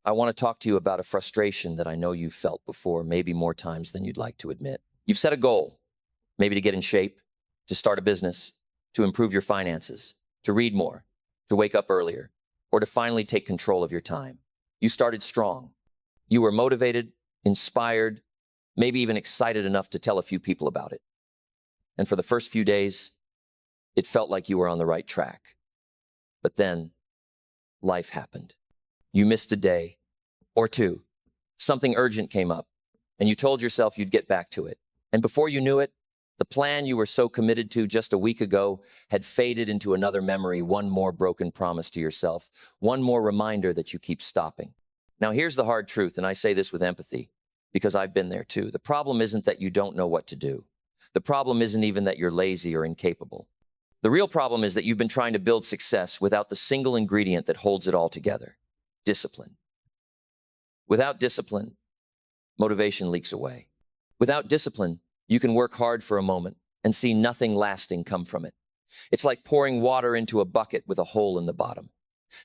I want to talk to you about a frustration that I know you've felt before, maybe more times than you'd like to admit. You've set a goal, maybe to get in shape, to start a business, to improve your finances, to read more, to wake up earlier, or to finally take control of your time. You started strong. You were motivated, inspired, maybe even excited enough to tell a few people about it. And for the first few days, it felt like you were on the right track. But then, life happened. You missed a day or two. Something urgent came up, and you told yourself you'd get back to it. And before you knew it, the plan you were so committed to just a week ago had faded into another memory, one more broken promise to yourself, one more reminder that you keep stopping. Now, here's the hard truth, and I say this with empathy, because I've been there too. The problem isn't that you don't know what to do. The problem isn't even that you're lazy or incapable. The real problem is that you've been trying to build success without the single ingredient that holds it all together: discipline. Without discipline, motivation leaks away. Without discipline, you can work hard for a moment and see nothing lasting come from it. It's like pouring water into a bucket with a hole in the bottom.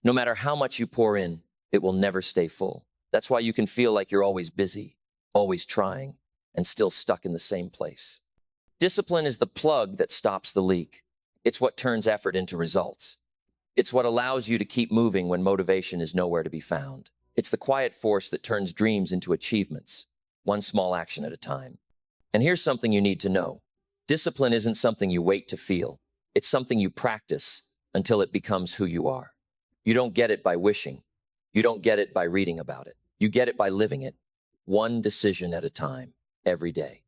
No matter how much you pour in, it will never stay full. That's why you can feel like you're always busy, always trying, and still stuck in the same place. Discipline is the plug that stops the leak. It's what turns effort into results. It's what allows you to keep moving when motivation is nowhere to be found. It's the quiet force that turns dreams into achievements, one small action at a time. And here's something you need to know. Discipline isn't something you wait to feel. It's something you practice until it becomes who you are. You don't get it by wishing. You don't get it by reading about it. You get it by living it, one decision at a time, every day.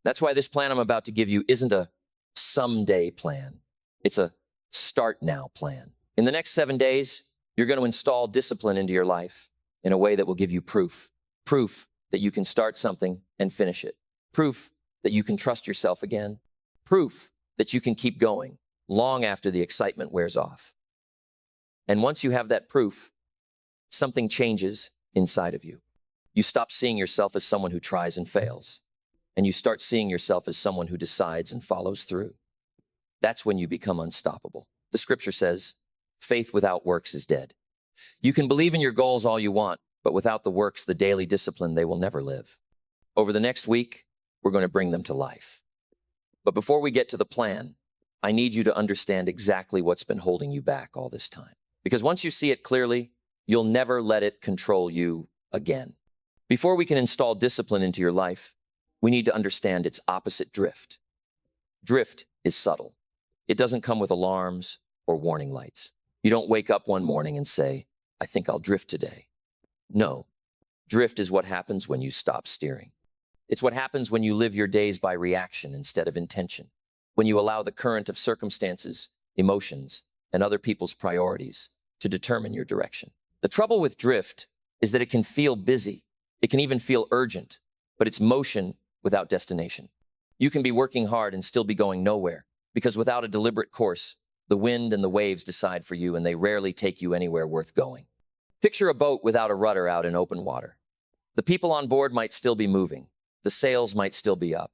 That's why this plan I'm about to give you isn't a someday plan. It's a start now plan. In the next 7 days, you're going to install discipline into your life in a way that will give you proof. Proof that you can start something and finish it. Proof that you can trust yourself again. Proof that you can keep going long after the excitement wears off. And once you have that proof, something changes inside of you. You stop seeing yourself as someone who tries and fails, and you start seeing yourself as someone who decides and follows through. That's when you become unstoppable. The scripture says, faith without works is dead. You can believe in your goals all you want, but without the works, the daily discipline, they will never live. Over the next week, we're going to bring them to life. But before we get to the plan, I need you to understand exactly what's been holding you back all this time. Because once you see it clearly, you'll never let it control you again. Before we can install discipline into your life, we need to understand its opposite: drift. Drift is subtle. It doesn't come with alarms or warning lights. You don't wake up one morning and say, I think I'll drift today. No, drift is what happens when you stop steering. It's what happens when you live your days by reaction instead of intention. When you allow the current of circumstances, emotions, and other people's priorities to determine your direction. The trouble with drift is that it can feel busy. It can even feel urgent, but it's motion without destination. You can be working hard and still be going nowhere, because without a deliberate course, the wind and the waves decide for you, and they rarely take you anywhere worth going. Picture a boat without a rudder out in open water. The people on board might still be moving. The sails might still be up.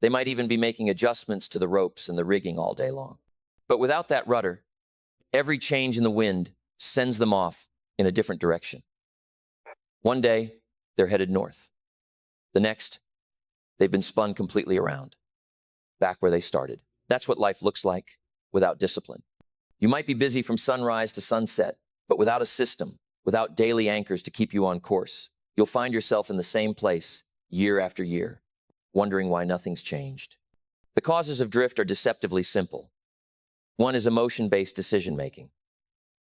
They might even be making adjustments to the ropes and the rigging all day long. But without that rudder, every change in the wind sends them off in a different direction. One day, they're headed north. The next, they've been spun completely around, back where they started. That's what life looks like without discipline. You might be busy from sunrise to sunset, but without a system, without daily anchors to keep you on course, you'll find yourself in the same place year after year, wondering why nothing's changed. The causes of drift are deceptively simple. One is emotion-based decision-making.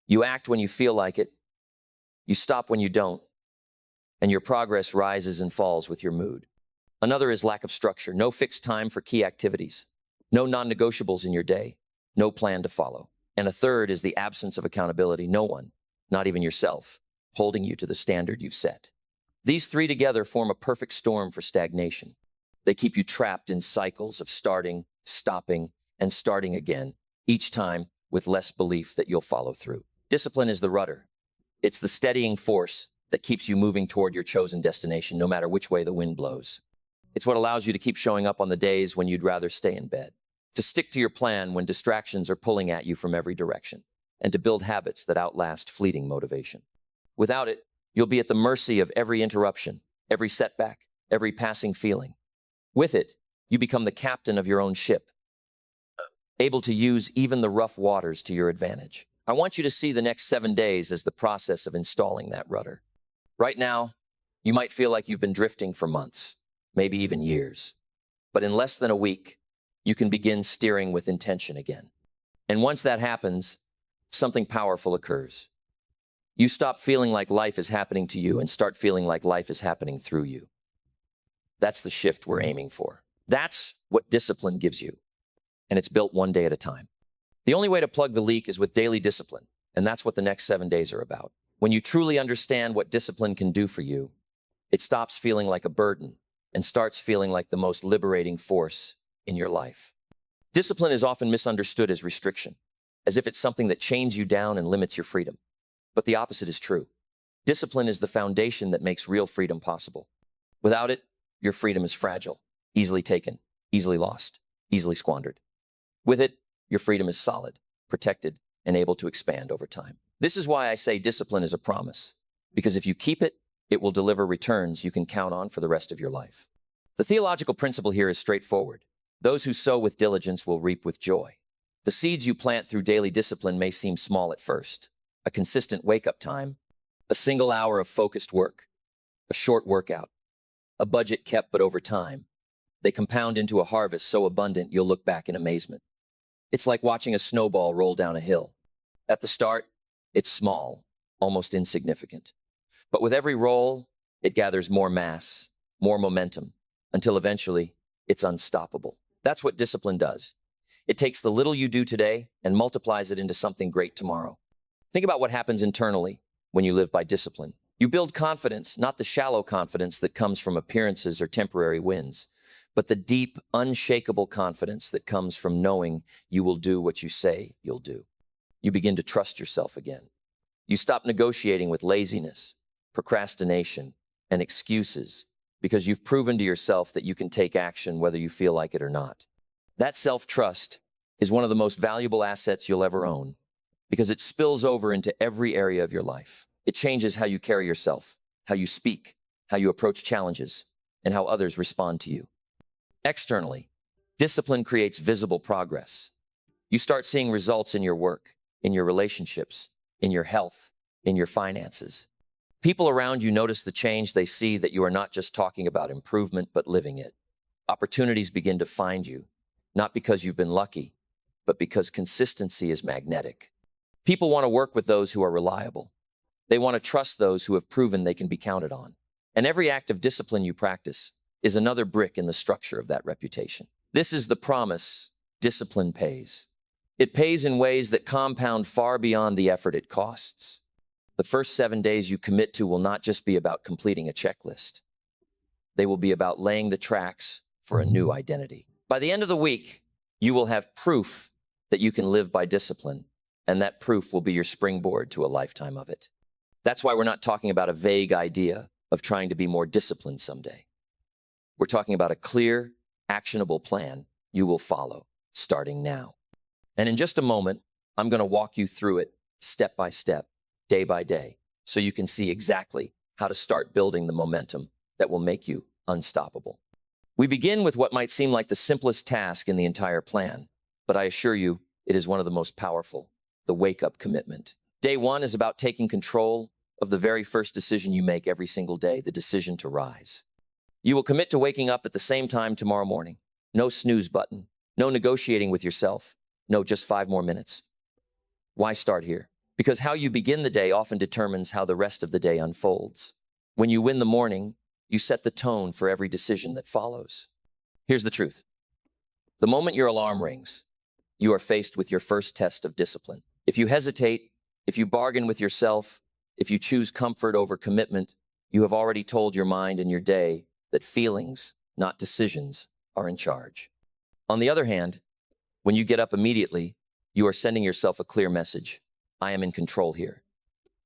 You act when you feel like it, you stop when you don't, and your progress rises and falls with your mood. Another is lack of structure. No fixed time for key activities. No non-negotiables in your day. No plan to follow. And a third is the absence of accountability. No one, not even yourself, holding you to the standard you've set. These three together form a perfect storm for stagnation. They keep you trapped in cycles of starting, stopping, and starting again, each time with less belief that you'll follow through. Discipline is the rudder. It's the steadying force that keeps you moving toward your chosen destination, no matter which way the wind blows. It's what allows you to keep showing up on the days when you'd rather stay in bed, to stick to your plan when distractions are pulling at you from every direction, and to build habits that outlast fleeting motivation. Without it, You'll be at the mercy of every interruption, every setback, every passing feeling. With it, you become the captain of your own ship, able to use even the rough waters to your advantage. I want you to see the next 7 days as the process of installing that rudder. Right now, you might feel like you've been drifting for months, maybe even years. But in less than a week, you can begin steering with intention again. And once that happens, something powerful occurs. You stop feeling like life is happening to you and start feeling like life is happening through you. That's the shift we're aiming for. That's what discipline gives you. And it's built one day at a time. The only way to plug the leak is with daily discipline, and that's what the next 7 days are about. When you truly understand what discipline can do for you, it stops feeling like a burden and starts feeling like the most liberating force in your life. Discipline is often misunderstood as restriction, as if it's something that chains you down and limits your freedom. But the opposite is true. Discipline is the foundation that makes real freedom possible. Without it, your freedom is fragile, easily taken, easily lost, easily squandered. With it, your freedom is solid, protected, and able to expand over time. This is why I say discipline is a promise, because if you keep it, it will deliver returns you can count on for the rest of your life. The theological principle here is straightforward. Those who sow with diligence will reap with joy. The seeds you plant through daily discipline may seem small at first. A consistent wake-up time, a single hour of focused work, a short workout, a budget kept but over time. They compound into a harvest so abundant you'll look back in amazement. It's like watching a snowball roll down a hill. At the start, it's small, almost insignificant. But with every roll, it gathers more mass, more momentum, until eventually it's unstoppable. That's what discipline does. It takes the little you do today and multiplies it into something great tomorrow. Think about what happens internally when you live by discipline. You build confidence, not the shallow confidence that comes from appearances or temporary wins, but the deep, unshakable confidence that comes from knowing you will do what you say you'll do. You begin to trust yourself again. You stop negotiating with laziness, procrastination, and excuses because you've proven to yourself that you can take action whether you feel like it or not. That self-trust is one of the most valuable assets you'll ever own because it spills over into every area of your life. It changes how you carry yourself, how you speak, how you approach challenges, and how others respond to you. Externally, discipline creates visible progress. You start seeing results in your work, in your relationships, in your health, in your finances. People around you notice the change. They see that you are not just talking about improvement, but living it. Opportunities begin to find you, not because you've been lucky, but because consistency is magnetic. People want to work with those who are reliable. They want to trust those who have proven they can be counted on. And every act of discipline you practice is another brick in the structure of that reputation. This is the promise: discipline pays. It pays in ways that compound far beyond the effort it costs. The first 7 days you commit to will not just be about completing a checklist. They will be about laying the tracks for a new identity. By the end of the week, you will have proof that you can live by discipline, and that proof will be your springboard to a lifetime of it. That's why we're not talking about a vague idea of trying to be more disciplined someday. We're talking about a clear, actionable plan you will follow, starting now. And in just a moment, I'm going to walk you through it step by step, day by day, so you can see exactly how to start building the momentum that will make you unstoppable. We begin with what might seem like the simplest task in the entire plan, but I assure you, it is one of the most powerful: the wake-up commitment. Day 1 is about taking control of the very first decision you make every single day, the decision to rise. You will commit to waking up at the same time tomorrow morning. No snooze button, no negotiating with yourself, no just 5 more minutes. Why start here? Because how you begin the day often determines how the rest of the day unfolds. When you win the morning, you set the tone for every decision that follows. Here's the truth. The moment your alarm rings, you are faced with your first test of discipline. If you hesitate, if you bargain with yourself, if you choose comfort over commitment, you have already told your mind and your day that feelings, not decisions, are in charge. On the other hand, when you get up immediately, you are sending yourself a clear message: I am in control here.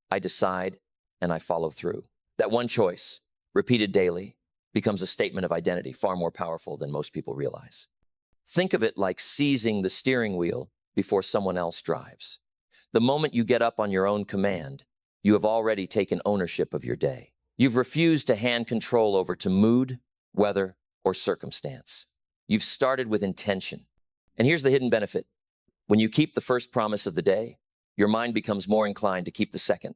I decide and I follow through. That one choice, repeated daily, becomes a statement of identity far more powerful than most people realize. Think of it like seizing the steering wheel before someone else drives. The moment you get up on your own command, you have already taken ownership of your day. You've refused to hand control over to mood, weather, or circumstance. You've started with intention. And here's the hidden benefit. When you keep the first promise of the day, your mind becomes more inclined to keep the second,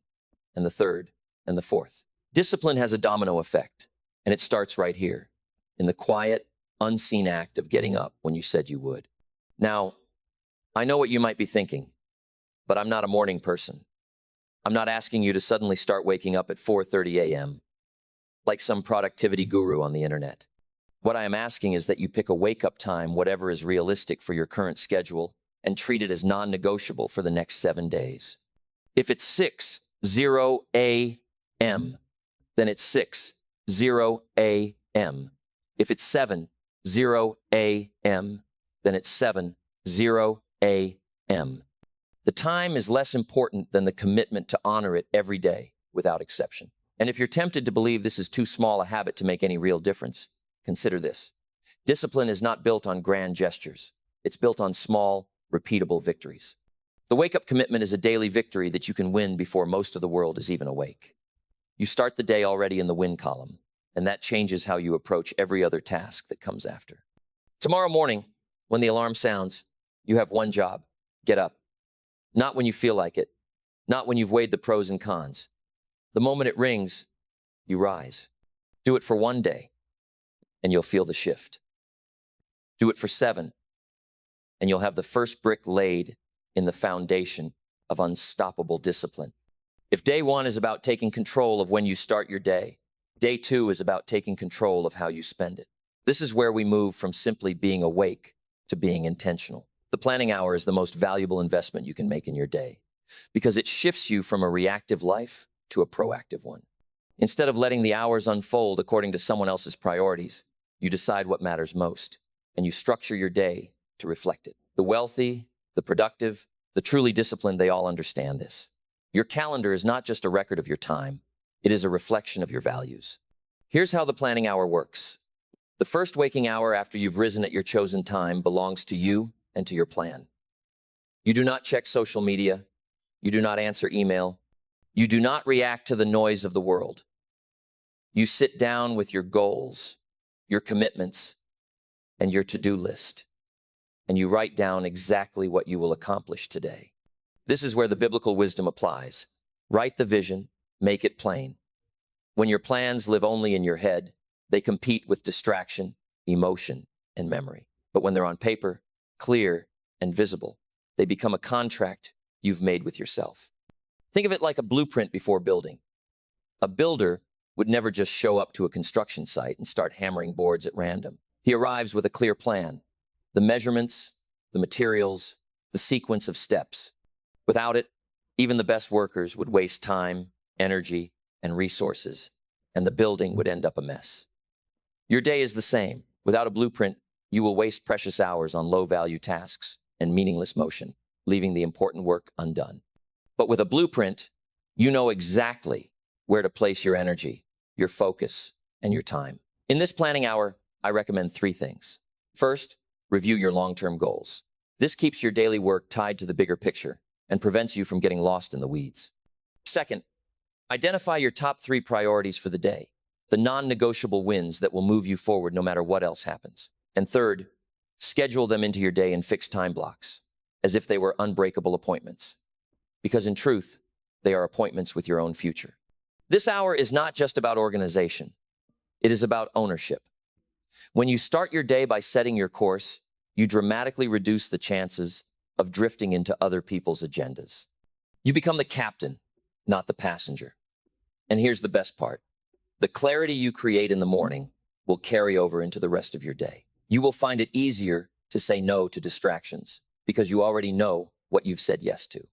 and the third, and the fourth. Discipline has a domino effect, and it starts right here, in the quiet, unseen act of getting up when you said you would. Now, I know what you might be thinking, but I'm not a morning person. I'm not asking you to suddenly start waking up at 4:30 a.m. like some productivity guru on the internet. What I am asking is that you pick a wake-up time, whatever is realistic for your current schedule, and treat it as non-negotiable for the next 7 days. If it's 6:00 a.m., then it's 6:00 a.m. If it's 7:00 a.m., then it's 7:00 a.m. The time is less important than the commitment to honor it every day, without exception. And if you're tempted to believe this is too small a habit to make any real difference, consider this. Discipline is not built on grand gestures. It's built on small, repeatable victories. The wake-up commitment is a daily victory that you can win before most of the world is even awake. You start the day already in the win column, and that changes how you approach every other task that comes after. Tomorrow morning, when the alarm sounds, you have one job: get up. Not when you feel like it, not when you've weighed the pros and cons. The moment it rings, you rise. Do it for 1 day, and you'll feel the shift. Do it for 7, and you'll have the first brick laid in the foundation of unstoppable discipline. If day 1 is about taking control of when you start your day, day 2 is about taking control of how you spend it. This is where we move from simply being awake to being intentional. The planning hour is the most valuable investment you can make in your day because it shifts you from a reactive life to a proactive one. Instead of letting the hours unfold according to someone else's priorities, you decide what matters most, and you structure your day to reflect it. The wealthy, the productive, the truly disciplined, they all understand this. Your calendar is not just a record of your time, it is a reflection of your values. Here's how the planning hour works. The first waking hour after you've risen at your chosen time belongs to you and to your plan. You do not check social media. You do not answer email. You do not react to the noise of the world. You sit down with your goals, your commitments, and your to-do list, and you write down exactly what you will accomplish today. This is where the biblical wisdom applies. Write the vision, make it plain. When your plans live only in your head, they compete with distraction, emotion, and memory. But when they're on paper, clear and visible, they become a contract you've made with yourself. Think of it like a blueprint before building. A builder would never just show up to a construction site and start hammering boards at random. He arrives with a clear plan, the measurements, the materials, the sequence of steps. Without it, even the best workers would waste time, energy, and resources, and the building would end up a mess. Your day is the same. Without a blueprint, you will waste precious hours on low-value tasks and meaningless motion, leaving the important work undone. But with a blueprint, you know exactly where to place your energy, your focus, and your time. In this planning hour, I recommend 3 things. First, review your long-term goals. This keeps your daily work tied to the bigger picture and prevents you from getting lost in the weeds. Second, identify your top 3 priorities for the day, the non-negotiable wins that will move you forward no matter what else happens. And third, schedule them into your day in fixed time blocks, as if they were unbreakable appointments. Because in truth, they are appointments with your own future. This hour is not just about organization. It is about ownership. When you start your day by setting your course, you dramatically reduce the chances of drifting into other people's agendas. You become the captain, not the passenger. And here's the best part. The clarity you create in the morning will carry over into the rest of your day. You will find it easier to say no to distractions because you already know what you've said yes to.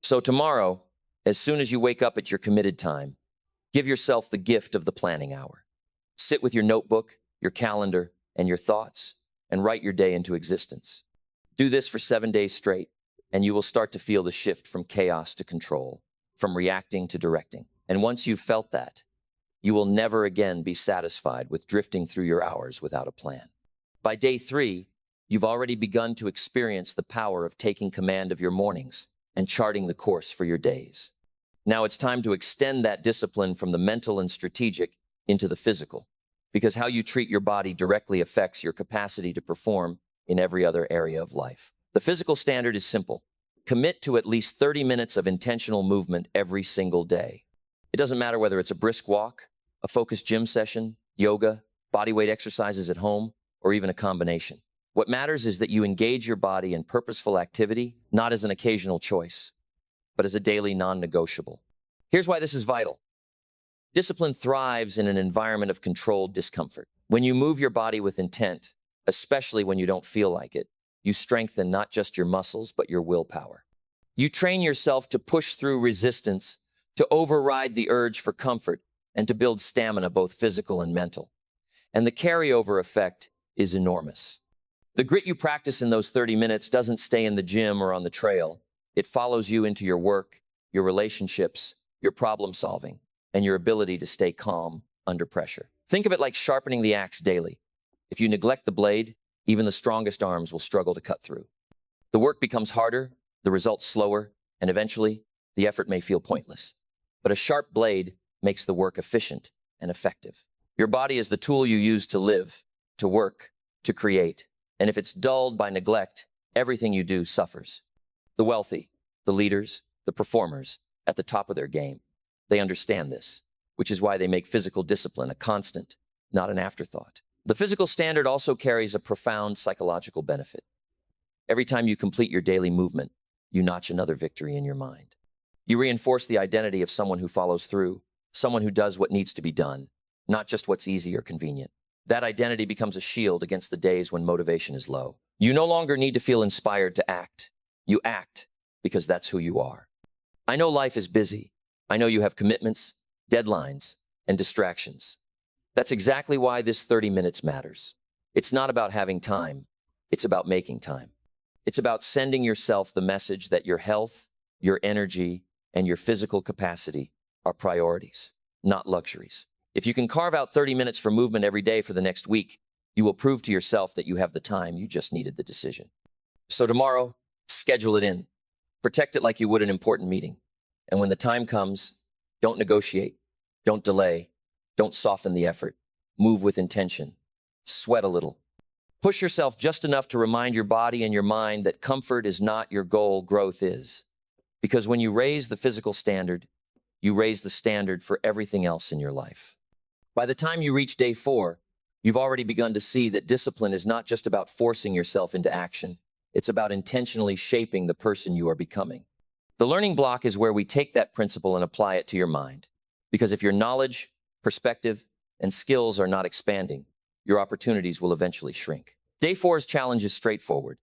So tomorrow, as soon as you wake up at your committed time, give yourself the gift of the planning hour. Sit with your notebook, your calendar, and your thoughts, and write your day into existence. Do this for 7 days straight, and you will start to feel the shift from chaos to control, from reacting to directing. And once you've felt that, you will never again be satisfied with drifting through your hours without a plan. By day 3, you've already begun to experience the power of taking command of your mornings and charting the course for your days. Now it's time to extend that discipline from the mental and strategic into the physical, because how you treat your body directly affects your capacity to perform in every other area of life. The physical standard is simple. Commit to at least 30 minutes of intentional movement every single day. It doesn't matter whether it's a brisk walk, a focused gym session, yoga, bodyweight exercises at home, or even a combination. What matters is that you engage your body in purposeful activity, not as an occasional choice, but as a daily non-negotiable. Here's why this is vital. Discipline thrives in an environment of controlled discomfort. When you move your body with intent, especially when you don't feel like it, you strengthen not just your muscles, but your willpower. You train yourself to push through resistance, to override the urge for comfort, and to build stamina, both physical and mental. And the carryover effect is enormous. The grit you practice in those 30 minutes doesn't stay in the gym or on the trail. It follows you into your work, your relationships, your problem solving, and your ability to stay calm under pressure. Think of it like sharpening the axe daily. If you neglect the blade, even the strongest arms will struggle to cut through. The work becomes harder, the results slower, and eventually, the effort may feel pointless. But a sharp blade makes the work efficient and effective. Your body is the tool you use to live, to work, to create. And if it's dulled by neglect, everything you do suffers. The wealthy, the leaders, the performers, at the top of their game, they understand this, which is why they make physical discipline a constant, not an afterthought. The physical standard also carries a profound psychological benefit. Every time you complete your daily movement, you notch another victory in your mind. You reinforce the identity of someone who follows through, someone who does what needs to be done, not just what's easy or convenient. That identity becomes a shield against the days when motivation is low. You no longer need to feel inspired to act. You act because that's who you are. I know life is busy. I know you have commitments, deadlines, and distractions. That's exactly why this 30 minutes matters. It's not about having time. It's about making time. It's about sending yourself the message that your health, your energy, and your physical capacity are priorities, not luxuries. If you can carve out 30 minutes for movement every day for the next week, you will prove to yourself that you have the time, you just needed the decision. So tomorrow, schedule it in. Protect it like you would an important meeting. And when the time comes, don't negotiate, don't delay, don't soften the effort. Move with intention. Sweat a little. Push yourself just enough to remind your body and your mind that comfort is not your goal, growth is. Because when you raise the physical standard, you raise the standard for everything else in your life. By the time you reach day 4, you've already begun to see that discipline is not just about forcing yourself into action. It's about intentionally shaping the person you are becoming. The learning block is where we take that principle and apply it to your mind. Because if your knowledge, perspective, and skills are not expanding, your opportunities will eventually shrink. Day 4's challenge is straightforward.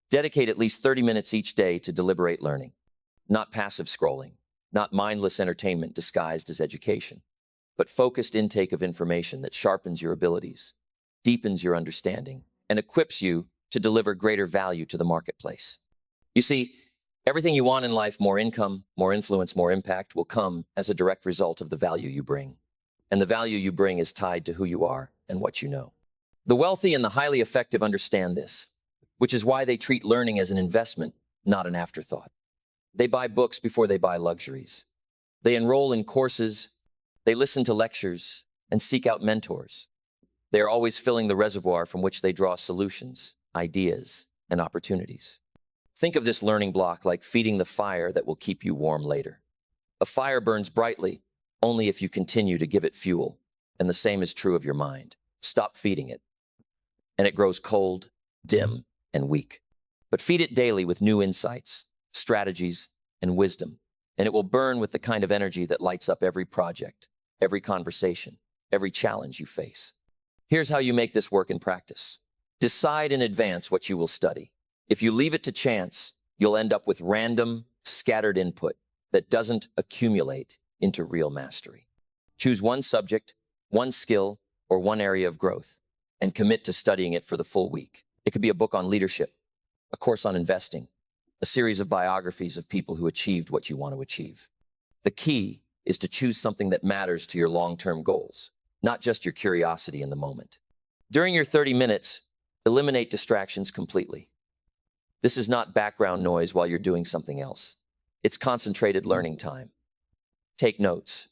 Dedicate at least 30 minutes each day to deliberate learning. Not passive scrolling, not mindless entertainment disguised as education, but focused intake of information that sharpens your abilities, deepens your understanding, and equips you to deliver greater value to the marketplace. You see, everything you want in life, more income, more influence, more impact, will come as a direct result of the value you bring. And the value you bring is tied to who you are and what you know. The wealthy and the highly effective understand this, which is why they treat learning as an investment, not an afterthought. They buy books before they buy luxuries. They enroll in courses, they listen to lectures, and seek out mentors. They are always filling the reservoir from which they draw solutions, ideas, and opportunities. Think of this learning block like feeding the fire that will keep you warm later. A fire burns brightly only if you continue to give it fuel, and the same is true of your mind. Stop feeding it, and it grows cold, dim, and weak. But feed it daily with new insights, strategies, and wisdom, and it will burn with the kind of energy that lights up every project, every conversation, every challenge you face. Here's how you make this work in practice. Decide in advance what you will study. If you leave it to chance, you'll end up with random, scattered input that doesn't accumulate into real mastery. Choose one subject, one skill, or one area of growth, and commit to studying it for the full week. It could be a book on leadership, a course on investing, a series of biographies of people who achieved what you want to achieve. The key is to choose something that matters to your long-term goals, not just your curiosity in the moment. During your 30 minutes, eliminate distractions completely. This is not background noise while you're doing something else. It's concentrated learning time. Take notes.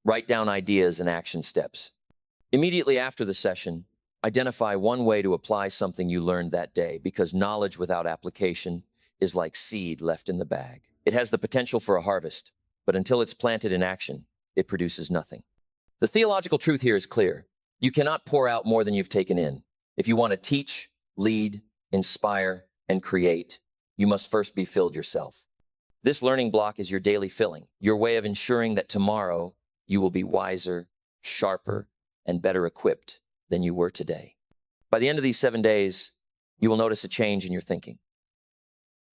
Write down ideas and action steps. Immediately after the session, identify one way to apply something you learned that day, because knowledge without application is like seed left in the bag. It has the potential for a harvest, but until it's planted in action, it produces nothing. The theological truth here is clear. You cannot pour out more than you've taken in. If you want to teach, lead, inspire, and create, you must first be filled yourself. This learning block is your daily filling, your way of ensuring that tomorrow you will be wiser, sharper, and better equipped than you were today. By the end of these 7 days, you will notice a change in your thinking.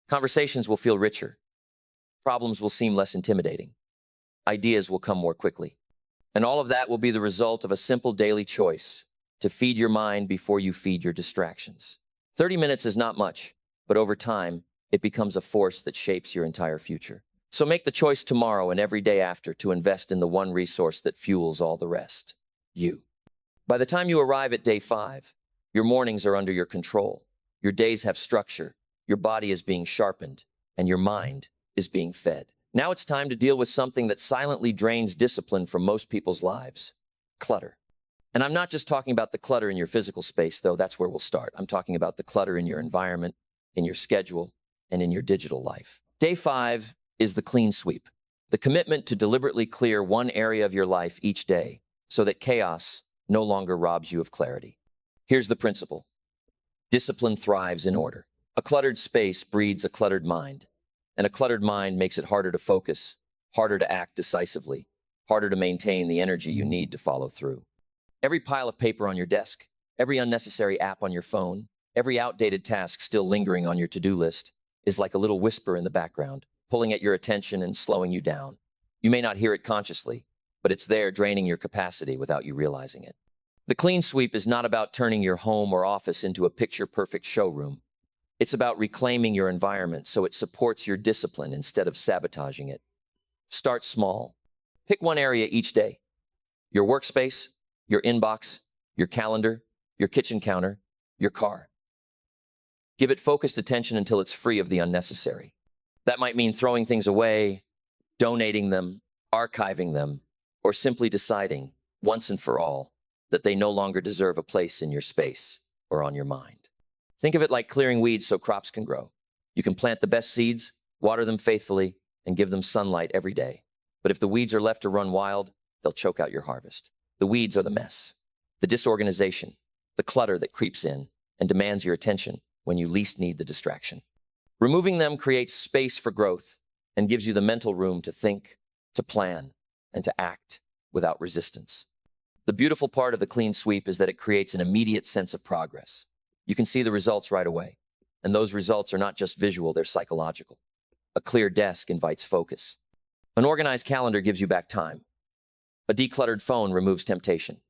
Conversations will feel richer. Problems will seem less intimidating. Ideas will come more quickly. And all of that will be the result of a simple daily choice to feed your mind before you feed your distractions. 30 minutes is not much, but over time, it becomes a force that shapes your entire future. So make the choice tomorrow and every day after to invest in the one resource that fuels all the rest: you. By the time you arrive at day 5, your mornings are under your control. Your days have structure, your body is being sharpened, and your mind is being fed. Now it's time to deal with something that silently drains discipline from most people's lives: clutter. And I'm not just talking about the clutter in your physical space, though that's where we'll start. I'm talking about the clutter in your environment, in your schedule, and in your digital life. Day 5 is the clean sweep, the commitment to deliberately clear one area of your life each day so that chaos no longer robs you of clarity. Here's the principle. Discipline thrives in order. A cluttered space breeds a cluttered mind, and a cluttered mind makes it harder to focus, harder to act decisively, harder to maintain the energy you need to follow through. Every pile of paper on your desk, every unnecessary app on your phone, every outdated task still lingering on your to-do list is like a little whisper in the background, pulling at your attention and slowing you down. You may not hear it consciously, but it's there draining your capacity without you realizing it. The clean sweep is not about turning your home or office into a picture-perfect showroom. It's about reclaiming your environment so it supports your discipline instead of sabotaging it. Start small. Pick one area each day: your workspace, your inbox, your calendar, your kitchen counter, your car. Give it focused attention until it's free of the unnecessary. That might mean throwing things away, donating them, archiving them, or simply deciding, once and for all, that they no longer deserve a place in your space or on your mind. Think of it like clearing weeds so crops can grow. You can plant the best seeds, water them faithfully, and give them sunlight every day. But if the weeds are left to run wild, they'll choke out your harvest. The weeds are the mess, the disorganization, the clutter that creeps in and demands your attention when you least need the distraction. Removing them creates space for growth and gives you the mental room to think, to plan, and to act without resistance. The beautiful part of the clean sweep is that it creates an immediate sense of progress. You can see the results right away, and those results are not just visual, they're psychological. A clear desk invites focus. An organized calendar gives you back time. A decluttered phone removes temptation.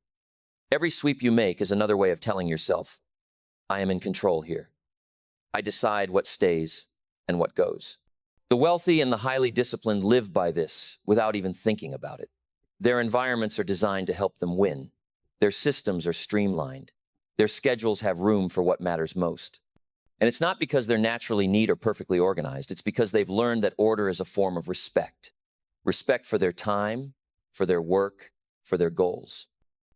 Every sweep you make is another way of telling yourself, I am in control here. I decide what stays and what goes. The wealthy and the highly disciplined live by this without even thinking about it. Their environments are designed to help them win. Their systems are streamlined. Their schedules have room for what matters most. And it's not because they're naturally neat or perfectly organized. It's because they've learned that order is a form of respect. Respect for their time, for their work, for their goals.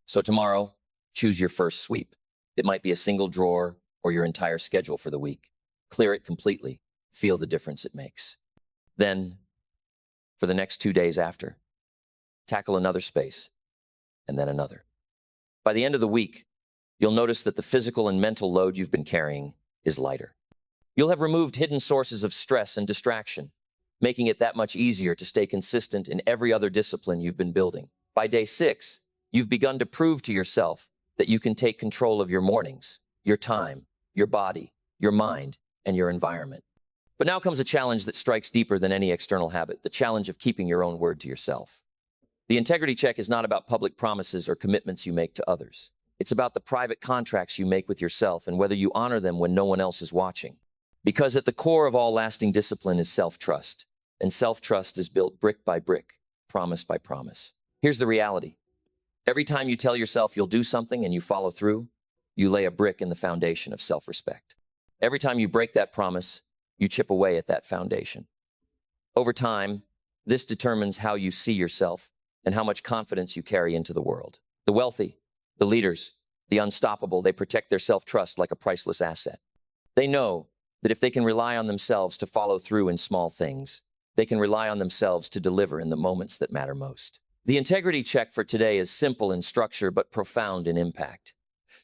So tomorrow, choose your first sweep. It might be a single drawer or your entire schedule for the week. Clear it completely. Feel the difference it makes. Then, for the next 2 days after, tackle another space, and then another. By the end of the week, you'll notice that the physical and mental load you've been carrying is lighter. You'll have removed hidden sources of stress and distraction, making it that much easier to stay consistent in every other discipline you've been building. By day 6, you've begun to prove to yourself that you can take control of your mornings, your time, your body, your mind, and your environment. But now comes a challenge that strikes deeper than any external habit, the challenge of keeping your own word to yourself. The integrity check is not about public promises or commitments you make to others. It's about the private contracts you make with yourself and whether you honor them when no one else is watching. Because at the core of all lasting discipline is self-trust, and self-trust is built brick by brick, promise by promise. Here's the reality. Every time you tell yourself you'll do something and you follow through, you lay a brick in the foundation of self-respect. Every time you break that promise, you chip away at that foundation. Over time, This determines how you see yourself and how much confidence you carry into the world. The wealthy, the leaders, the unstoppable, they protect their self-trust like a priceless asset. They know that if they can rely on themselves to follow through in small things, they can rely on themselves to deliver in the moments that matter most. The integrity check for today is simple in structure but profound in impact.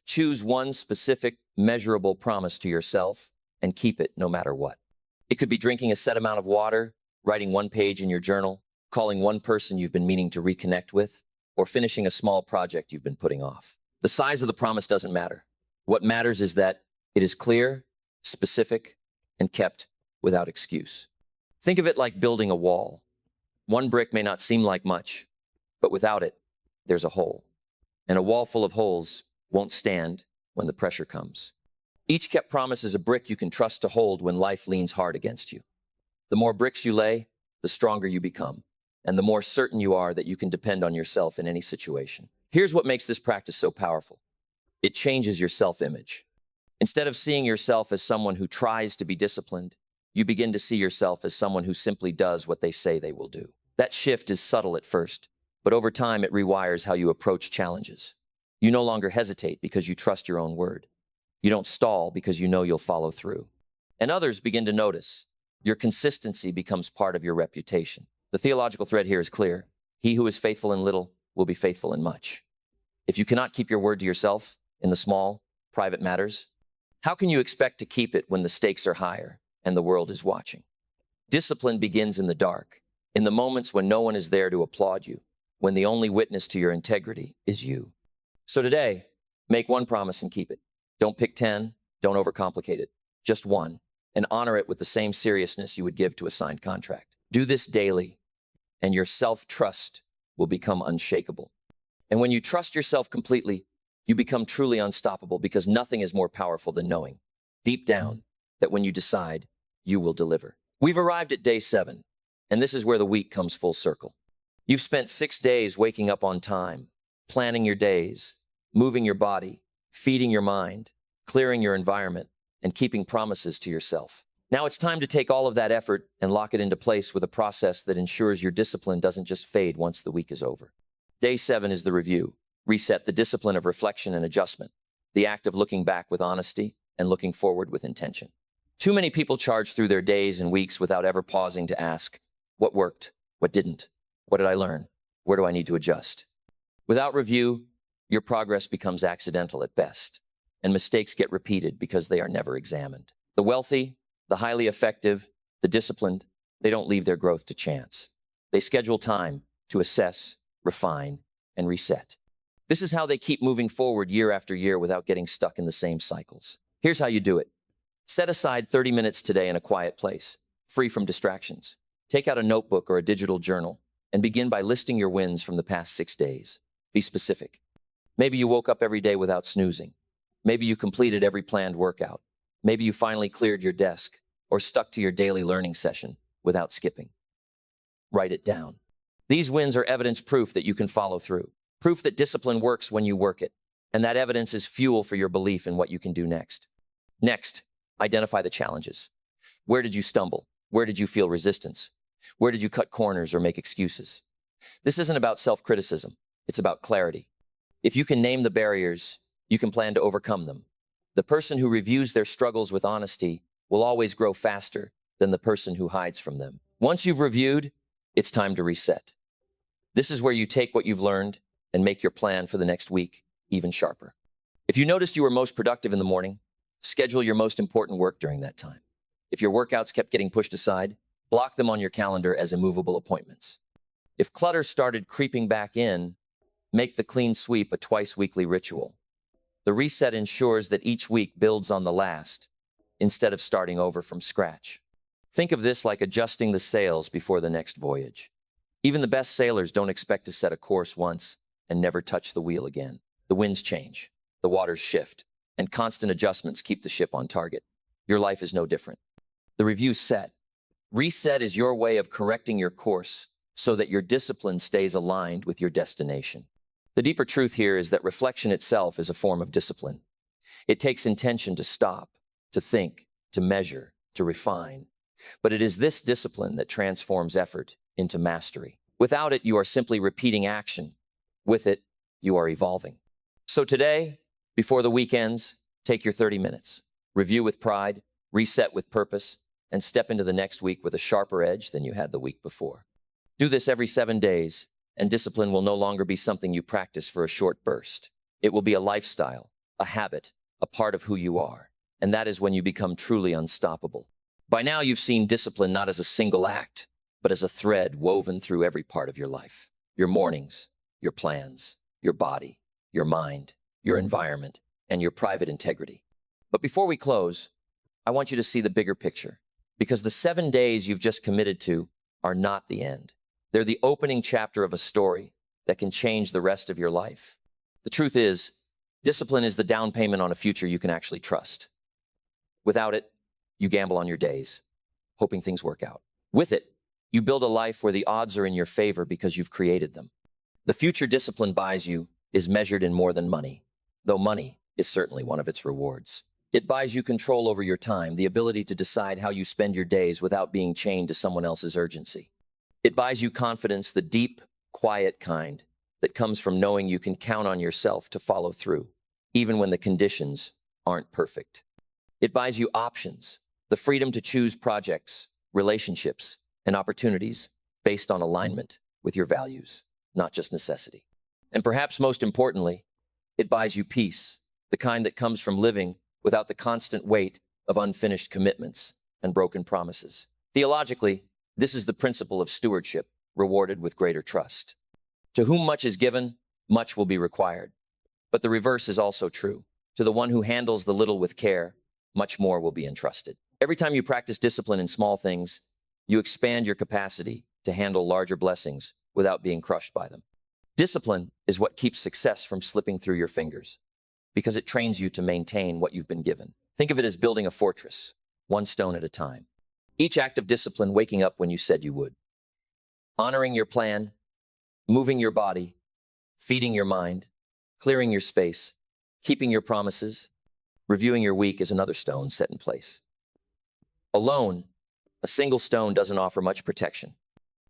Choose one specific, measurable promise to yourself and keep it no matter what. It could be drinking a set amount of water, writing one page in your journal, calling one person you've been meaning to reconnect with, or finishing a small project you've been putting off. The size of the promise doesn't matter. What matters is that it is clear, specific, and kept without excuse. Think of it like building a wall. One brick may not seem like much, but without it, there's a hole. And a wall full of holes won't stand when the pressure comes. Each kept promise is a brick you can trust to hold when life leans hard against you. The more bricks you lay, the stronger you become, and the more certain you are that you can depend on yourself in any situation. Here's what makes this practice so powerful. It changes your self-image. Instead of seeing yourself as someone who tries to be disciplined, you begin to see yourself as someone who simply does what they say they will do. That shift is subtle at first, but over time it rewires how you approach challenges. You no longer hesitate because you trust your own word. You don't stall because you know you'll follow through. And others begin to notice. Your consistency becomes part of your reputation. The theological thread here is clear. He who is faithful in little will be faithful in much. If you cannot keep your word to yourself in the small, private matters, how can you expect to keep it when the stakes are higher and the world is watching? Discipline begins in the dark, in the moments when no one is there to applaud you, when the only witness to your integrity is you. So today, make one promise and keep it. Don't pick 10, don't overcomplicate it. Just one, and honor it with the same seriousness you would give to a signed contract. Do this daily, and your self-trust will become unshakable. And when you trust yourself completely, you become truly unstoppable because nothing is more powerful than knowing, deep down, that when you decide, you will deliver. We've arrived at day 7, and this is where the week comes full circle. You've spent 6 days waking up on time, planning your days, moving your body, feeding your mind, clearing your environment, and keeping promises to yourself. Now it's time to take all of that effort and lock it into place with a process that ensures your discipline doesn't just fade once the week is over. Day 7 is the review. Reset, the discipline of reflection and adjustment, the act of looking back with honesty and looking forward with intention. Too many people charge through their days and weeks without ever pausing to ask, what worked? What didn't? What did I learn? Where do I need to adjust? Without review, your progress becomes accidental at best, and mistakes get repeated because they are never examined. The wealthy, the highly effective, the disciplined, they don't leave their growth to chance. They schedule time to assess, refine, and reset. This is how they keep moving forward year after year without getting stuck in the same cycles. Here's how you do it. Set aside 30 minutes today in a quiet place, free from distractions. Take out a notebook or a digital journal and begin by listing your wins from the past 6 days. Be specific. Maybe you woke up every day without snoozing. Maybe you completed every planned workout. Maybe you finally cleared your desk or stuck to your daily learning session without skipping. Write it down. These wins are evidence proof that you can follow through. Proof that discipline works when you work it. And that evidence is fuel for your belief in what you can do next. Next, identify the challenges. Where did you stumble? Where did you feel resistance? Where did you cut corners or make excuses? This isn't about self-criticism. It's about clarity. If you can name the barriers, you can plan to overcome them. The person who reviews their struggles with honesty will always grow faster than the person who hides from them. Once you've reviewed, it's time to reset. This is where you take what you've learned and make your plan for the next week even sharper. If you noticed you were most productive in the morning, schedule your most important work during that time. If your workouts kept getting pushed aside, block them on your calendar as immovable appointments. If clutter started creeping back in, make the clean sweep a twice-weekly ritual. The reset ensures that each week builds on the last, instead of starting over from scratch. Think of this like adjusting the sails before the next voyage. Even the best sailors don't expect to set a course once and never touch the wheel again. The winds change, the waters shift, and constant adjustments keep the ship on target. Your life is no different. The review's set. Reset is your way of correcting your course so that your discipline stays aligned with your destination. The deeper truth here is that reflection itself is a form of discipline. It takes intention to stop, to think, to measure, to refine. But it is this discipline that transforms effort into mastery. Without it, you are simply repeating action. With it, you are evolving. So today, before the week ends, take your 30 minutes. Review with pride, reset with purpose, and step into the next week with a sharper edge than you had the week before. Do this every 7 days, and discipline will no longer be something you practice for a short burst. It will be a lifestyle, a habit, a part of who you are. And that is when you become truly unstoppable. By now, you've seen discipline not as a single act, but as a thread woven through every part of your life. Your mornings, your plans, your body, your mind, your environment, and your private integrity. But before we close, I want you to see the bigger picture, because the 7 days you've just committed to are not the end. They're the opening chapter of a story that can change the rest of your life. The truth is, discipline is the down payment on a future you can actually trust. Without it, you gamble on your days, hoping things work out. With it, you build a life where the odds are in your favor because you've created them. The future discipline buys you is measured in more than money, though money is certainly one of its rewards. It buys you control over your time, the ability to decide how you spend your days without being chained to someone else's urgency. It buys you confidence, the deep, quiet kind that comes from knowing you can count on yourself to follow through, even when the conditions aren't perfect. It buys you options, the freedom to choose projects, relationships, and opportunities based on alignment with your values, not just necessity. And perhaps most importantly, it buys you peace, the kind that comes from living without the constant weight of unfinished commitments and broken promises. Theologically, this is the principle of stewardship, rewarded with greater trust. To whom much is given, much will be required. But the reverse is also true. To the one who handles the little with care, much more will be entrusted. Every time you practice discipline in small things, you expand your capacity to handle larger blessings without being crushed by them. Discipline is what keeps success from slipping through your fingers, because it trains you to maintain what you've been given. Think of it as building a fortress, one stone at a time. Each act of discipline, waking up when you said you would, honoring your plan, moving your body, feeding your mind, clearing your space, keeping your promises, reviewing your week is another stone set in place. Alone, a single stone doesn't offer much protection.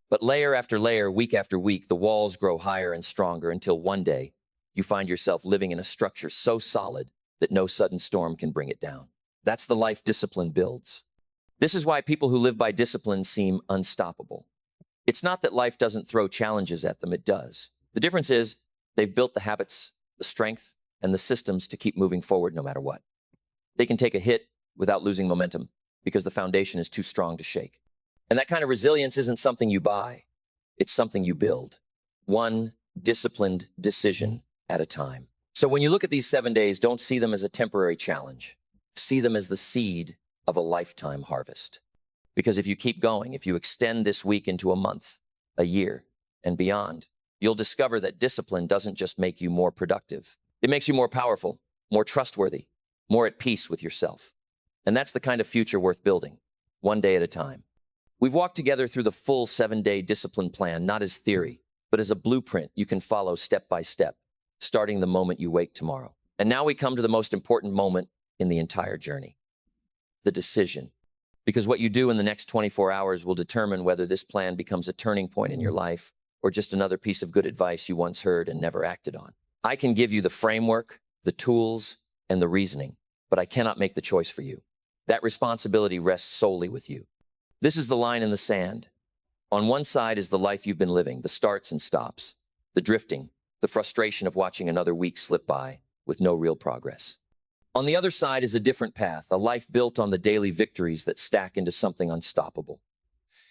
But layer after layer, week after week, the walls grow higher and stronger until one day you find yourself living in a structure so solid that no sudden storm can bring it down. That's the life discipline builds. This is why people who live by discipline seem unstoppable. It's not that life doesn't throw challenges at them, it does. The difference is they've built the habits, the strength, and the systems to keep moving forward no matter what. They can take a hit without losing momentum because the foundation is too strong to shake. And that kind of resilience isn't something you buy. It's something you build. One disciplined decision at a time. So when you look at these 7 days, don't see them as a temporary challenge. See them as the seed of a lifetime harvest. Because if you keep going, if you extend this week into a month, a year, and beyond, you'll discover that discipline doesn't just make you more productive. It makes you more powerful, more trustworthy, more at peace with yourself. And that's the kind of future worth building, one day at a time. We've walked together through the full 7-day discipline plan, not as theory, but as a blueprint you can follow step by step, starting the moment you wake tomorrow. And now we come to the most important moment in the entire journey. The decision. Because what you do in the next 24 hours will determine whether this plan becomes a turning point in your life or just another piece of good advice you once heard and never acted on. I can give you the framework, the tools, and the reasoning, but I cannot make the choice for you. That responsibility rests solely with you. This is the line in the sand. On one side is the life you've been living, the starts and stops, the drifting, the frustration of watching another week slip by with no real progress. On the other side is a different path, a life built on the daily victories that stack into something unstoppable.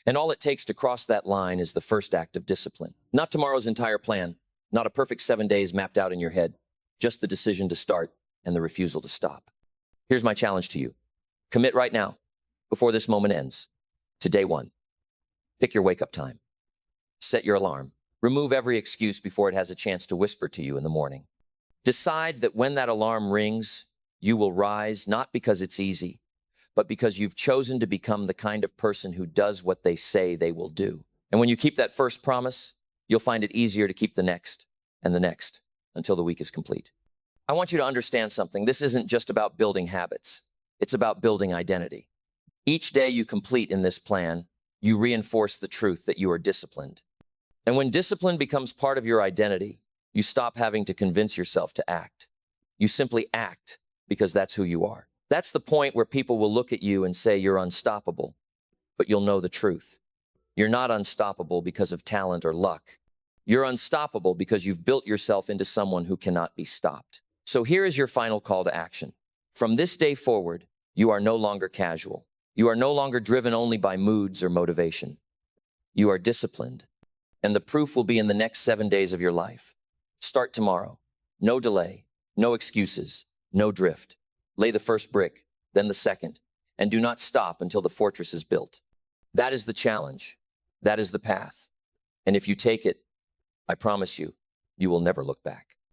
And all it takes to cross that line is the first act of discipline. Not tomorrow's entire plan, not a perfect 7 days mapped out in your head, just the decision to start and the refusal to stop. Here's my challenge to you. Commit right now, before this moment ends, to day one. Pick your wake-up time. Set your alarm. Remove every excuse before it has a chance to whisper to you in the morning. Decide that when that alarm rings, you will rise not because it's easy, but because you've chosen to become the kind of person who does what they say they will do. And when you keep that first promise, you'll find it easier to keep the next and the next until the week is complete. I want you to understand something. This isn't just about building habits. It's about building identity. Each day you complete in this plan, you reinforce the truth that you are disciplined. And when discipline becomes part of your identity, you stop having to convince yourself to act. You simply act because that's who you are. That's the point where people will look at you and say you're unstoppable, but you'll know the truth. You're not unstoppable because of talent or luck. You're unstoppable because you've built yourself into someone who cannot be stopped. So here is your final call to action. From this day forward, you are no longer casual. You are no longer driven only by moods or motivation. You are disciplined, and the proof will be in the next 7 days of your life. Start tomorrow. No delay, no excuses, no drift. Lay the first brick, then the second, and do not stop until the fortress is built. That is the challenge. That is the path. And if you take it, I promise you, you will never look back.